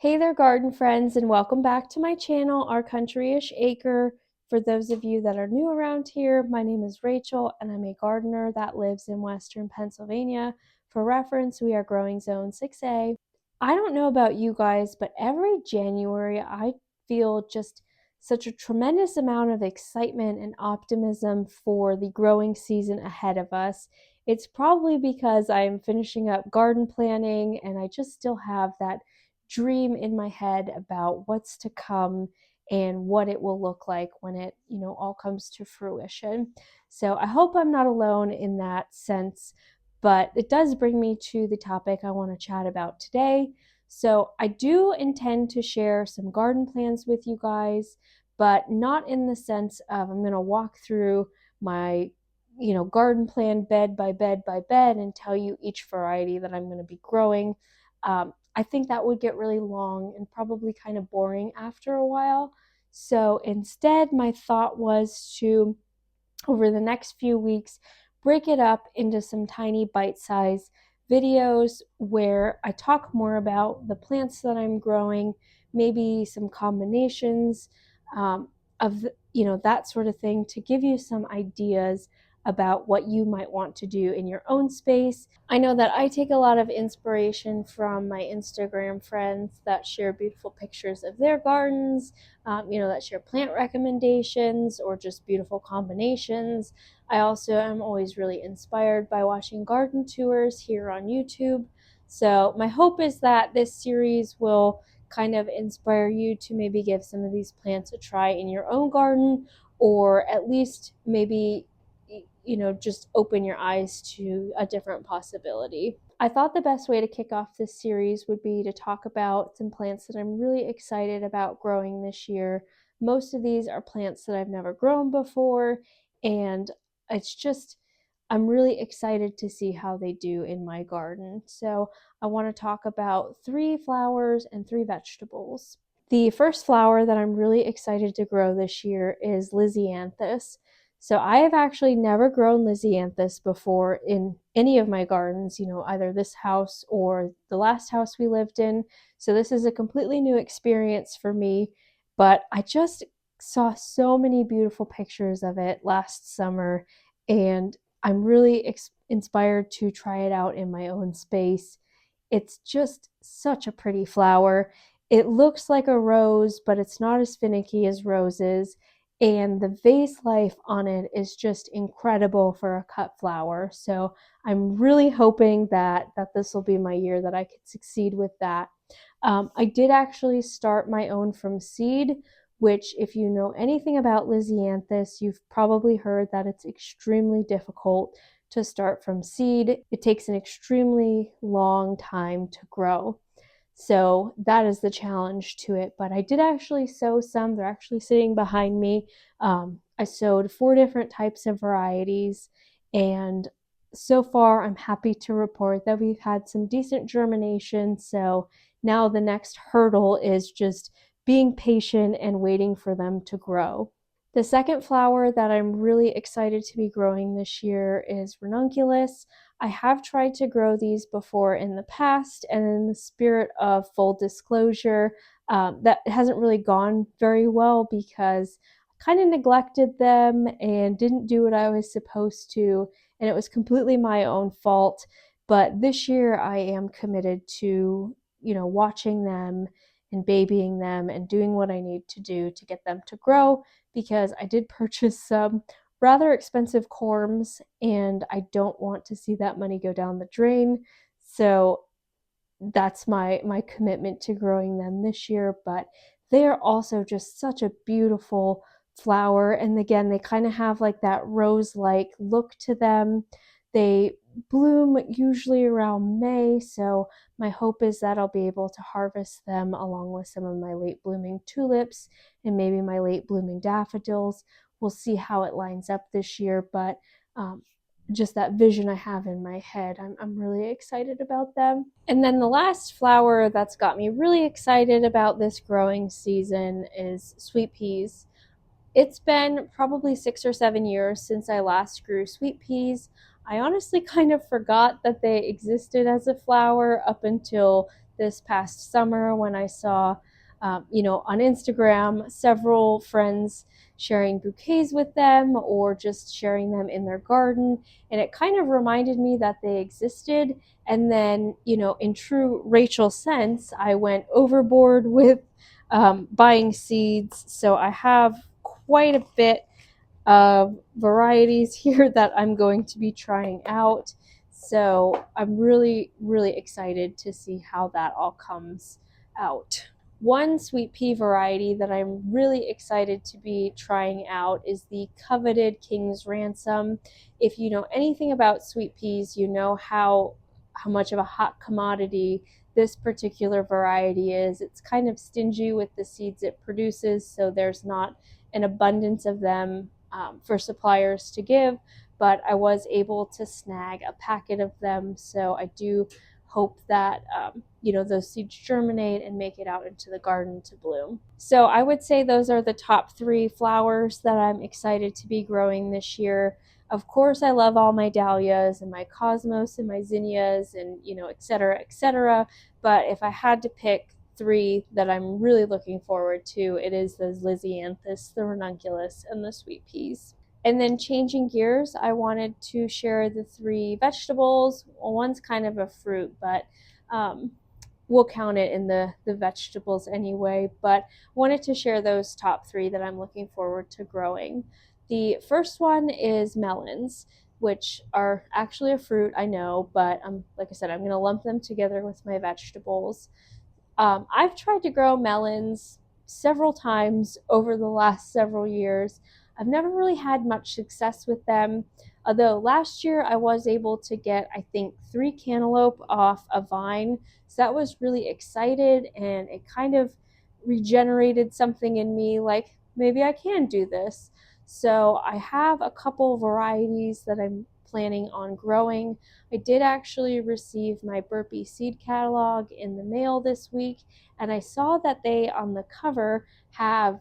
Hey there, garden friends, and welcome back to my channel, Our Country-ish Acre. For those of you that are new around here, my name is Rachel, and I'm a gardener that lives in Western Pennsylvania. For reference, we are growing zone 6A. I don't know about you guys, but every January I feel just such a tremendous amount of excitement and optimism for the growing season ahead of us. It's probably because I'm finishing up garden planning and I just still have that dream in my head about what's to come and what it will look like when it, all comes to fruition. So I hope I'm not alone in that sense, but it does bring me to the topic I want to chat about today. So I do intend to share some garden plans with you guys, but not in the sense of I'm going to walk through my garden plan bed by bed by bed and tell you each variety that I'm going to be growing. I think that would get really long and probably kind of boring after a while. So instead, my thought was to, over the next few weeks, break it up into some tiny bite-sized videos where I talk more about the plants that I'm growing, maybe some combinations of that sort of thing, to give you some ideas about what you might want to do in your own space. I know that I take a lot of inspiration from my Instagram friends that share beautiful pictures of their gardens, that share plant recommendations or just beautiful combinations. I also am always really inspired by watching garden tours here on YouTube. So my hope is that this series will kind of inspire you to maybe give some of these plants a try in your own garden, or at least maybe just open your eyes to a different possibility. I thought the best way to kick off this series would be to talk about some plants that I'm really excited about growing this year. Most of these are plants that I've never grown before, and it's just, I'm really excited to see how they do in my garden. So I want to talk about 3 flowers and 3 vegetables. The first flower that I'm really excited to grow this year is Lisianthus. So I have actually never grown Lisianthus before in any of my gardens, either this house or the last house we lived in. So this is a completely new experience for me, but I just saw so many beautiful pictures of it last summer, and I'm really inspired to try it out in my own space. It's just such a pretty flower. It looks like a rose, but it's not as finicky as roses. And the vase life on it is just incredible for a cut flower. So I'm really hoping that this will be my year, that I could succeed with that. I did actually start my own from seed, which, if you know anything about Lisianthus, you've probably heard that it's extremely difficult to start from seed. It takes an extremely long time to grow. So that is the challenge to it. But I did actually sow some. They're actually sitting behind me. I sowed 4 different types of varieties, and so far I'm happy to report that we've had some decent germination. So now the next hurdle is just being patient and waiting for them to grow. The second flower that I'm really excited to be growing this year is ranunculus. I have tried to grow these before in the past, and in the spirit of full disclosure, that hasn't really gone very well because I kind of neglected them and didn't do what I was supposed to, and it was completely my own fault. But this year I am committed to, watching them and babying them and doing what I need to do to get them to grow, because I did purchase some rather expensive corms and I don't want to see that money go down the drain. So that's my commitment to growing them this year. But they are also just such a beautiful flower, and again, they kind of have like that rose like look to them. They bloom usually around May, so my hope is that I'll be able to harvest them along with some of my late blooming tulips and maybe my late blooming daffodils. We'll see how it lines up this year, but just that vision I have in my head, I'm really excited about them. And then the last flower that's got me really excited about this growing season is sweet peas. It's been probably 6 or 7 years since I last grew sweet peas. I honestly kind of forgot that they existed as a flower up until this past summer when I saw, on Instagram, several friends sharing bouquets with them or just sharing them in their garden. And it kind of reminded me that they existed. And then, in true Rachel sense, I went overboard with buying seeds. So I have quite a bit varieties here that I'm going to be trying out. So I'm really, really excited to see how that all comes out. One sweet pea variety that I'm really excited to be trying out is the coveted King's Ransom. If you know anything about sweet peas, you know how much of a hot commodity this particular variety is. It's kind of stingy with the seeds it produces, so there's not an abundance of them for suppliers to give, but I was able to snag a packet of them, so I do hope that those seeds germinate and make it out into the garden to bloom. So I would say those are the top 3 flowers that I'm excited to be growing this year. Of course, I love all my dahlias and my cosmos and my zinnias and et cetera, et cetera. But if I had to pick 3 that I'm really looking forward to, it is the Lisianthus, the ranunculus, and the sweet peas. And then changing gears, I wanted to share the 3 vegetables. Well, one's kind of a fruit, but we'll count it in the vegetables anyway. But wanted to share those top 3 that I'm looking forward to growing. The first one is melons, which are actually a fruit, I know, but like I said, I'm going to lump them together with my vegetables. I've tried to grow melons several times over the last several years. I've never really had much success with them, although last year I was able to get, I think, 3 cantaloupe off a vine. So that was really excited, and it kind of regenerated something in me like maybe I can do this. So I have a couple varieties that I'm planning on growing. I did actually receive my Burpee seed catalog in the mail this week, and I saw that they on the cover have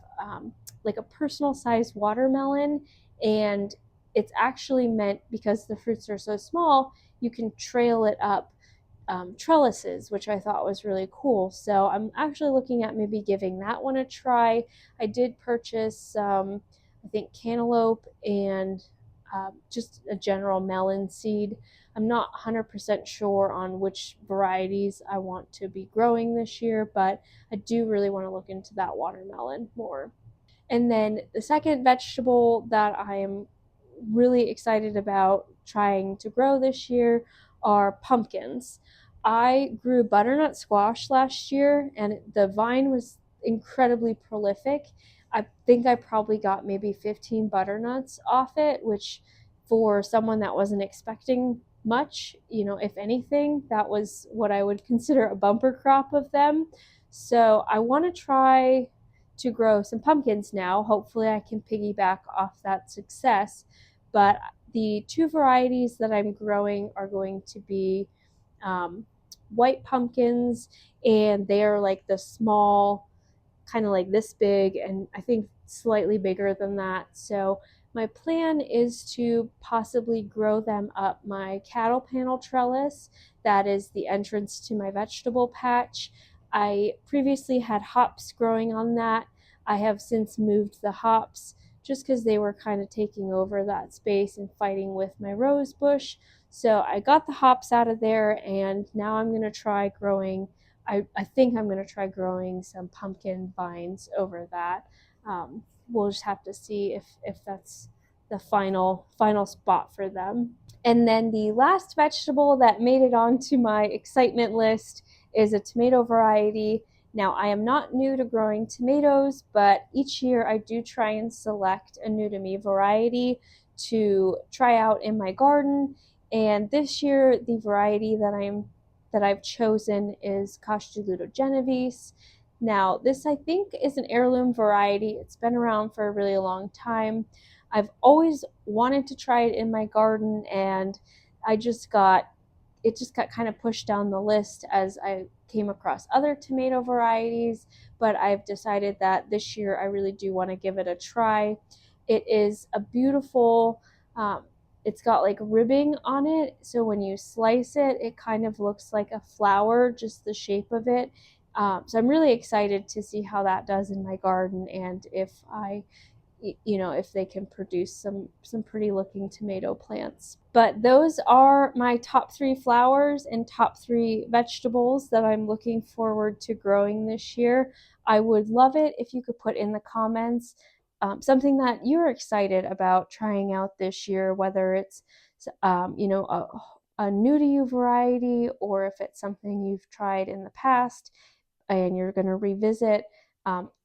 like a personal sized watermelon, and it's actually meant, because the fruits are so small, you can trail it up trellises, which I thought was really cool. So I'm actually looking at maybe giving that one a try. I did purchase I think cantaloupe and just a general melon seed. I'm not 100% sure on which varieties I want to be growing this year, but I do really want to look into that watermelon more. And then the second vegetable that I am really excited about trying to grow this year are pumpkins. I grew butternut squash last year, and the vine was incredibly prolific. I think I probably got maybe 15 butternuts off it, which for someone that wasn't expecting much, if anything, that was what I would consider a bumper crop of them. So I want to try to grow some pumpkins now. Hopefully, I can piggyback off that success. But the 2 varieties that I'm growing are going to be white pumpkins, and they are like the small, kind of like this big, and I think slightly bigger than that. So my plan is to possibly grow them up my cattle panel trellis. That is the entrance to my vegetable patch. I previously had hops growing on that. I have since moved the hops just because they were kind of taking over that space and fighting with my rose bush. So I got the hops out of there, and now I'm going to try growing. I think I'm going to try growing some pumpkin vines over that. We'll just have to see if that's the final spot for them. And then the last vegetable that made it onto my excitement list is a tomato variety. Now, I am not new to growing tomatoes, but each year I do try and select a new to me variety to try out in my garden. And this year, the variety that I've chosen is Costoluto Genovese. Now, this I think is an heirloom variety. It's been around for a really long time. I've always wanted to try it in my garden, and I just got it just got kind of pushed down the list as I came across other tomato varieties, but I've decided that this year I really do want to give it a try. It is a beautiful, It's got like ribbing on it, so when you slice it, it kind of looks like a flower, just the shape of it. So I'm really excited to see how that does in my garden, and if if they can produce some pretty looking tomato plants. But those are my top 3 flowers and top 3 vegetables that I'm looking forward to growing this year. I would love it if you could put in the comments something that you're excited about trying out this year, whether it's a new to you variety, or if it's something you've tried in the past and you're going to revisit.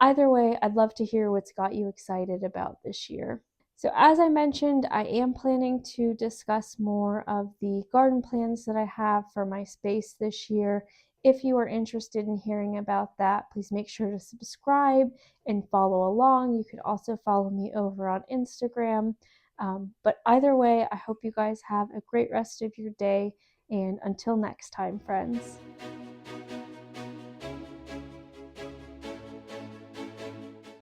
Either way, I'd love to hear what's got you excited about this year. So, as I mentioned, I am planning to discuss more of the garden plans that I have for my space this year. If you are interested in hearing about that, please make sure to subscribe and follow along. You could also follow me over on Instagram. But either way, I hope you guys have a great rest of your day. And until next time, friends.